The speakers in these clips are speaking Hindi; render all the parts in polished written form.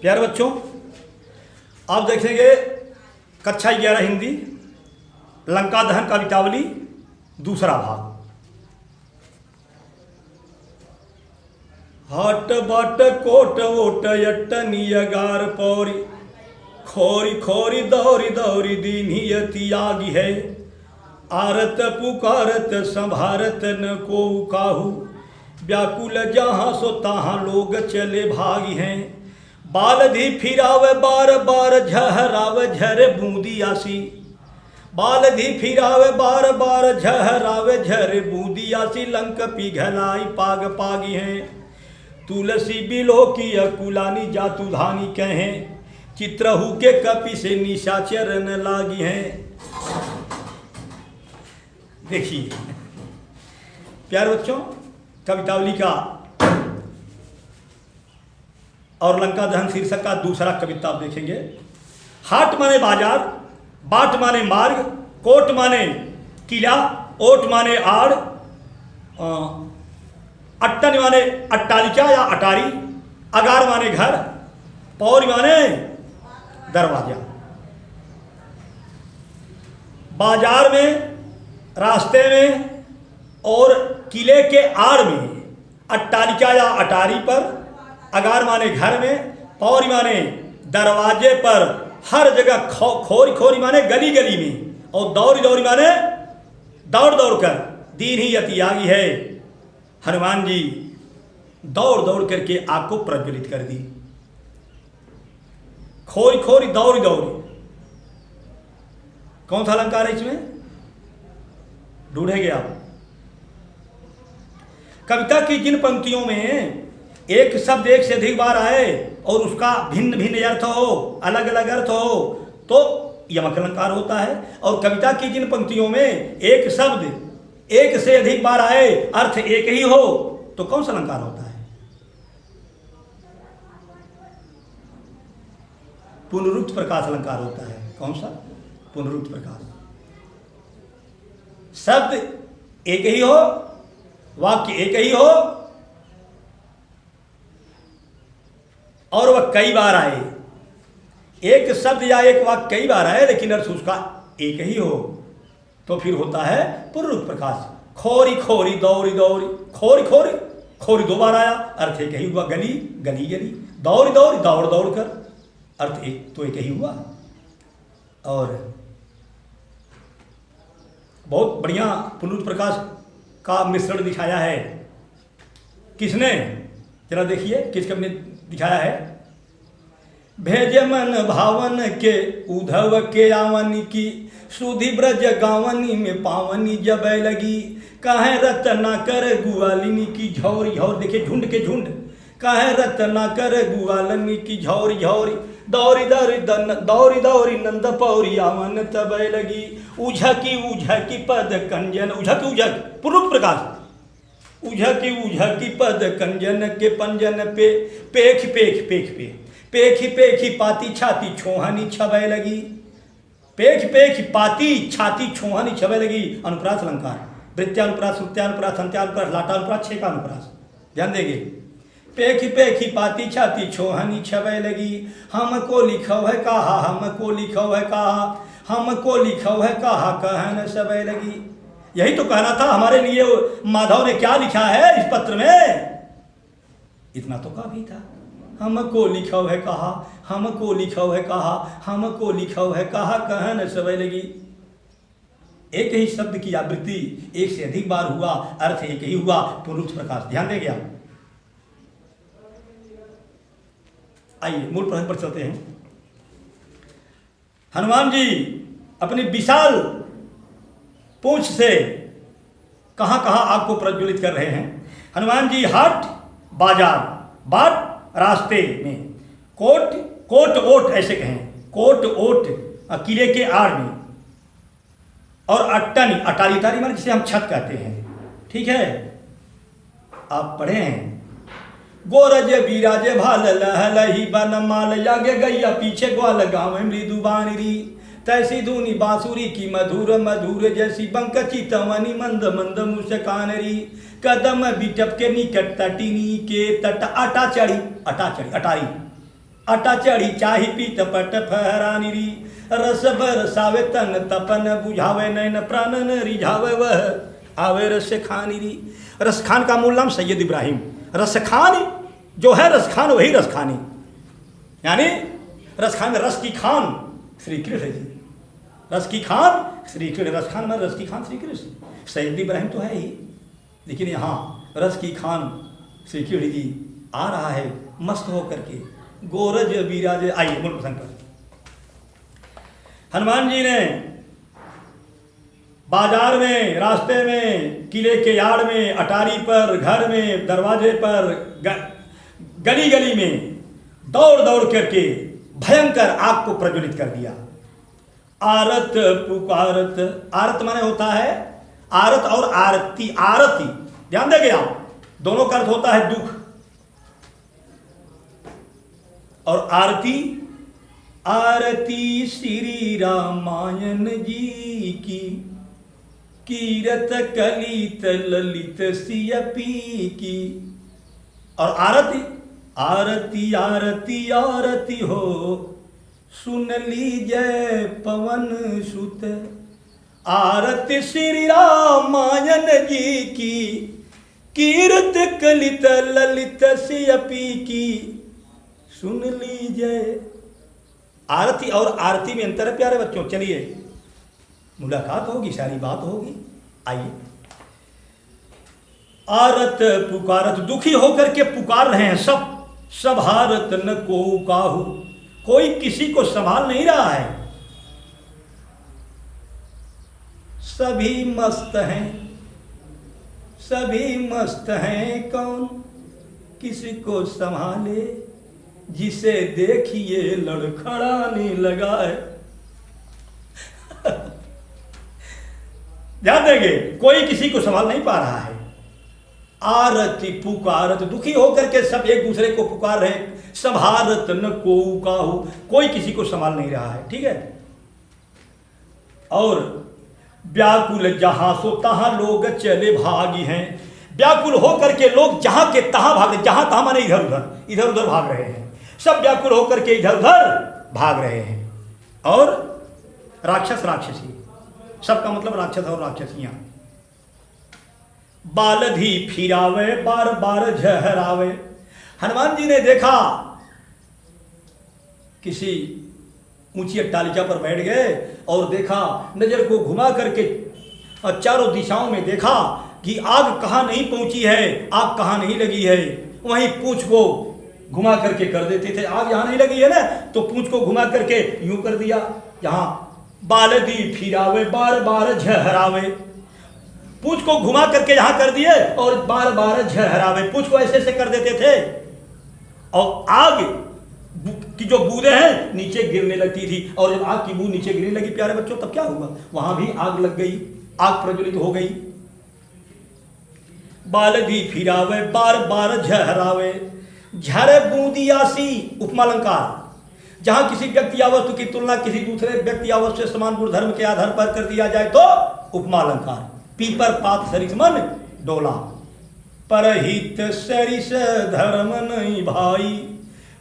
प्यारे बच्चों, आप देखेंगे कक्षा 11 हिंदी लंका दहन कवितावली दूसरा भाग। हट बट कोट वोट यटनियगार पौरी खोरी खोरी दौरी दौरी दीनियति आगी है। आरत पुकारत संभारत न को काहू व्याकुल जहाँ सो तहाँ लोग चले भागी हैं। बालधी फिरावे बार बार झहरावे झर बूंदी आसी। बालधी फिरावे बार बार झहरावे झर बूंदी आसी। लंक पिघलाई पाग पागी हैं। तुलसी बिलो की अकुलानी जातु धानी कहें। चित्रहू के कपि से निशाचर न लागी हैं। देखिए प्यारे बच्चों, कवितावली का और लंका दहन शीर्षक का दूसरा कविता आप देखेंगे। हाट माने बाजार, बाट माने मार्ग, कोट माने किला, ओट माने आड़, अट्टन माने अट्टालिका या अटारी, अगार माने घर, पौरी माने दरवाजा। बाजार में, रास्ते में और किले के आड़ में, अट्टालिका या अटारी पर, अगार माने घर में, पौरी माने दरवाजे पर, हर जगह खोरी खोरी माने गली गली में, और दौरी दौरी माने दौड़ दौड़ कर दीन ही यति आगी है। हनुमान जी दौड़ दौड़ करके आग को प्रज्वलित कर दी। खोरी खोरी दौरी दौरी, कौन सा अलंकार है इसमें? ढूंढेंगे आप। कविता की जिन पंक्तियों में एक शब्द एक से अधिक बार आए और उसका भिन्न भिन्न अर्थ हो, अलग अलग अर्थ हो, तो यमक अलंकार होता है। और कविता की जिन पंक्तियों में एक शब्द एक से अधिक बार आए, अर्थ एक ही हो, तो कौन सा अलंकार होता है? पुनरुक्त प्रकाश अलंकार होता है। कौन सा? पुनरुक्त प्रकाश। शब्द एक ही हो, वाक्य एक ही हो और वह कई बार आए। एक शब्द या एक वाक्य कई बार आए लेकिन अर्थ उसका एक ही हो, तो फिर होता है पुनरुक्त प्रकाश। खोरी खोरी दौरी दौरी, खोरी खोरी खोरी दो बार आया, अर्थ एक ही हुआ। गली गली गली, दौरी दौरी दौड़ दौड़ कर, अर्थ एक तो एक ही हुआ। और बहुत बढ़िया पुनरुक्त प्रकाश का मिश्रण दिखाया है। किसने? जरा देखिए किस कवि ने दिखाया है। भेजे मन भावन के उधव के आवनी की, सुधि ब्रज गावनी में पावनी जब लगी। कहे रतना कर गुआलिनी की झौरी झौरी, देखिए झुंड के झुंड। कहे रतना कर गुआलिनी की झौरी झौरी, दौरी दौरी दौरी नंद पौरी आवन तब लगी। उझकी पद कंजन, उझक पुनरुक्त प्रकाश। उझकी पद कंजन के पंजन पे, पेख पेख पेख पे, पेखी पेखी पाती छाती छोहानी छबे लगी। पेख पेख पाती छाती छोहानी छबे लगी। अनुप्रास अलंकार। वृत्यानुप्रास, श्रुत्यानुप्रास, संत्यानुप्रास, लाटानुप्रास, छेका अनुप्रास। ध्यान देंगे। पेखी पेखी पाती छाती छोहानी छबे लगी। हमको लिखो है कहा, हमको लिखो है कहा, हमको लिखो है कहा, कहन सबे लगी। यही तो कहना था हमारे लिए माधव ने क्या लिखा है इस पत्र में, इतना तो काफी था। हमको लिखो है कहा, हमको लिखो है कहा, हमको लिखो है कहा, कहन सबे लगी। एक ही शब्द की आवृत्ति एक से अधिक बार हुआ, अर्थ एक ही हुआ, पुनरुक्त प्रकाश। ध्यान देंगे आप। आइए मूल प्रसंग पर चलते हैं। हनुमान जी अपनी विशाल पूंछ से कहां कहां आग को प्रज्वलित कर रहे हैं। हनुमान जी हाट बाजार, बाट रास्ते में, कोट कोट ओट ऐसे कहें, कोट ओट किले के आड़ में, और अट्टनी अटारी, अटारी माने जिसे हम छत कहते हैं, ठीक है, आप पढ़े हैं। गोरज बीराजे भाल लहलही बन माल, यागे गैया पीछे ग्वाल गाँव मृदु बानरी। तैसी धुनी बांसुरी की मधुर मधुर, जैसी बंकची तवनी मंद मंद मुस्कानरी। कदम बिटप के निकट तटिनी के तट, अटा चढ़ी अटारी, आटा चढ़ी चाही पीत पट फहरानी री, रस बरसावे तन तपन बुझावे नैन प्राणन रिझावे वह आवे रस खानी री। रस खान का मूल नाम सैयद इब्राहिम। रस खान जो है रस खान वही रस खानी, यानी रस खान में रस की खान श्री कृष्ण जी, रस की खान श्री कृष्ण, रस खान में रस की खान श्री कृष्ण। सैयद इब्राहिम तो है ही, लेकिन यहाँ रस की खान श्री कृष्ण जी आ रहा है मस्त होकर के, गोरज विराज। आइए मूल प्रसंग पर। हनुमान जी ने बाजार में, रास्ते में, किले के यार्ड में, अटारी पर, घर में, दरवाजे पर, गली गली में दौड़ दौड़ करके भयंकर आग को प्रज्वलित कर दिया। आरत पुकारत, आरत माने होता है आरत और आरती। आरती ध्यान देंगे आप, दोनों का अर्थ होता है दुख, और आरती, आरती श्री रामायण जी की, कीरत कलित ललित सियपी की। और आरती, आरती आरती आरती हो सुन लीजय पवन सुत, आरती श्री रामायण जी की, कीरत कलित ललित सियपी की, सुन लीजिए। आरती और आरती में अंतर है प्यारे बच्चों। चलिए मुलाकात होगी, सारी बात होगी। आइए, आरत पुकारत, दुखी होकर के पुकार रहे हैं सब। सब हारत न को काहू, कोई किसी को संभाल नहीं रहा है। सभी मस्त हैं, सभी मस्त हैं, कौन किसी को संभाले, जिसे देखिए लड़खड़ाने लगा है। ध्यान देंगे, कोई किसी को संभाल नहीं पा रहा है। आरती पुकारत, दुखी होकर के सब एक दूसरे को पुकार रहे हैं। संभारत न को काहू, कोई किसी को संभाल नहीं रहा है। ठीक है। और व्याकुल जहां सो तहां लोग चले भागी हैं। व्याकुल होकर के लोग जहां के तहां भाग रहे, जहां तहां माने इधर उधर, इधर उधर भाग रहे हैं। सब व्याकुल होकर के इधर उधर भाग रहे हैं। और राक्षस राक्षसी, सबका मतलब राक्षस और राक्षसियां। बालधी फिरावे बार बार झहरावे। हनुमान जी ने देखा किसी ऊंची अट्टालिका पर बैठ गए और देखा, नजर को घुमा करके चारों दिशाओं में देखा कि आग कहाँ नहीं पहुंची है, आग कहाँ नहीं लगी है। वहीं पूंछ को घुमा करके कर देते थे। आग यहाँ नहीं लगी है ना, तो पूंछ को घुमा करके यूं कर दिया। यहाँ बालदी फिरावे बार बार झहरावे, पूंछ को घुमा करके यहाँ कर दिए और बार बार झहरावे, पूंछ को ऐसे ऐसे कर देते थे। और आग की जो बूंदें हैं नीचे गिरने लगती थी, और जब आग की बूंद नीचे गिरने लगी प्यारे बच्चों, तब क्या हुआ, वहां भी आग लग गई, आग प्रज्वलित हो गई। बालदी फिरावे बार बार झहरावे, झरे बूंदियासी उपमा अलंकार, जहां किसी व्यक्ति या वस्तु की तुलना किसी दूसरे व्यक्ति या वस्तु से समान गुण धर्म के आधार पर कर दिया जाए तो उपमा अलंकार। पीपर पात सरिस मन डोला, परहित सरिस धर्म नहीं भाई,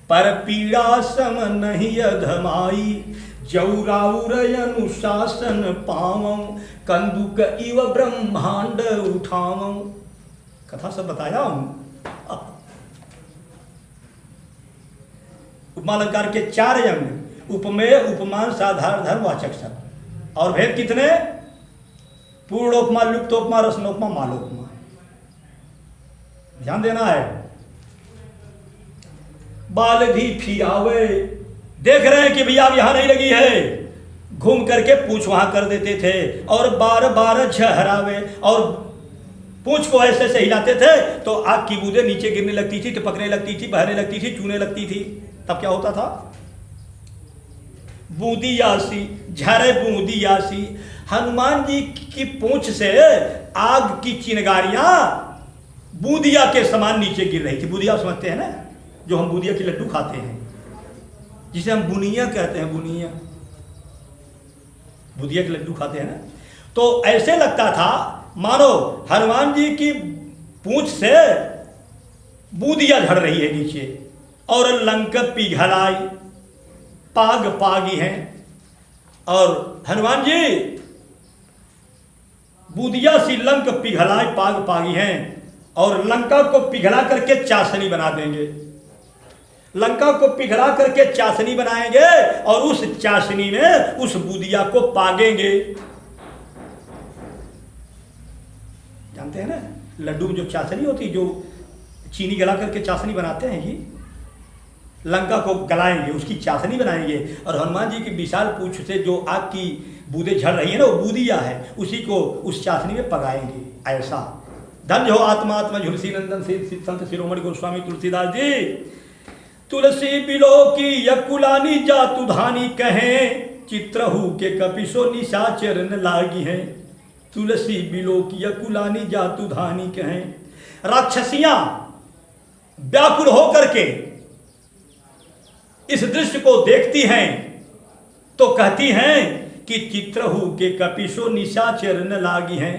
पर पीड़ा सम नहीं अधमाई, जौराउर अनुशासन पावं, कंदुक इव ब्रह्मांड उठावं। कथा सब बताया हूं। उपमालंकार के 4 अंग, उपमेय, उपमान, साधारण, धर्म, वाचक शब्द। और भेद कितने, पूर्णोपमा, लुप्तोपमा, रसनोपमा, मालोपमा। ध्यान देना है। बालधी फिरावे, देख रहे हैं कि भैया अब यहां नहीं लगी है, घूम करके पूंछ वहां कर देते थे। और बार बार झहरावे, और पूंछ को ऐसे ऐसे हिलाते थे तो आग की बूंदें नीचे गिरने लगती थी, टपकने लगती थी, बहने लगती थी, चूने लगती थी। तब क्या होता था, बूंदियासी, झरे बूंदियासी। हनुमान जी की पूंछ से आग की चिंगारियां बूंदिया के समान नीचे गिर रही थी। बूंदिया समझते हैं ना, जो हम बूंदिया के लड्डू खाते हैं, जिसे हम बुनिया कहते हैं, बुनिया, बूंदिया के लड्डू खाते हैं ना। तो ऐसे लगता था मानो हनुमान जी की पूंछ से बूंदिया झड़ रही है नीचे, और लंक पिघलाई पाग पागी हैं। और हनुमान जी बूदिया सी लंक पिघलाई पाग पागी हैं, और लंका को पिघला करके चाशनी बना देंगे। लंका को पिघला करके चाशनी बनाएंगे और उस चाशनी में उस बूदिया को पागेंगे। जानते हैं ना लड्डू में जो चाशनी होती, जो चीनी गला करके चाशनी बनाते हैं, ये लंका को गलाएंगे, उसकी चाशनी बनाएंगे। और हनुमान जी की विशाल पूंछ से जो आग की बूंदें झड़ रही है ना, वो बूदिया है, उसी को उस चाशनी में पगाएंगे। ऐसा धन्य हो आत्मा आत्मा झुलसी नंदन संत शिरोमणि गोस्वामी तुलसीदास जी। तुलसी बिलो की यकुलानी जातु धानी कहें, चित्रहु के कपिशो निशाचर न लागी हैं। तुलसी बिलो की यकुलानी जातु धानी कहें। राक्षसियां व्याकुल होकर के इस दृश्य को देखती हैं तो कहती हैं कि चित्रहु के कपिशो निशाचर न लागी हैं।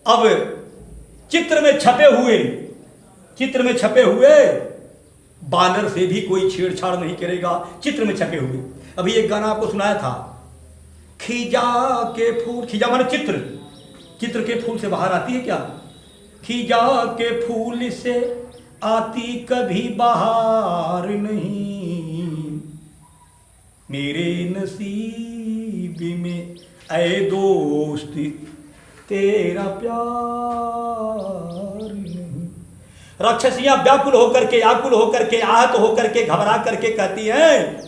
अब चित्र में छपे हुए बानर से भी कोई छेड़छाड़ नहीं करेगा। चित्र में छपे हुए, अभी एक गाना आपको सुनाया था, खीजा के फूल, खीजा माने चित्र, चित्र के फूल से बाहर आती है क्या? खीजा के फूल से आती कभी बाहर नहीं, मेरे नसीब में ऐ दोस्त तेरा प्यार नहीं। राक्षसियां व्याकुल होकर के, आकुल होकर के, आहत होकर के, घबरा करके कहती हैं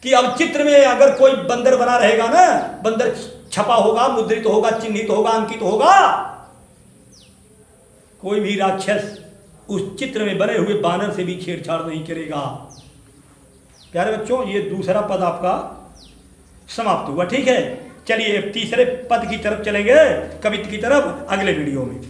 कि अब चित्र में अगर कोई बंदर बना रहेगा ना, बंदर छपा होगा, मुद्रित होगा, चिन्हित होगा, अंकित होगा, कोई भी राक्षस उस चित्र में बने हुए बानर से भी छेड़छाड़ नहीं करेगा। प्यारे बच्चों, ये दूसरा पद आपका समाप्त हुआ। ठीक है, चलिए तीसरे पद की तरफ चलेंगे, कविता की तरफ, अगले वीडियो में।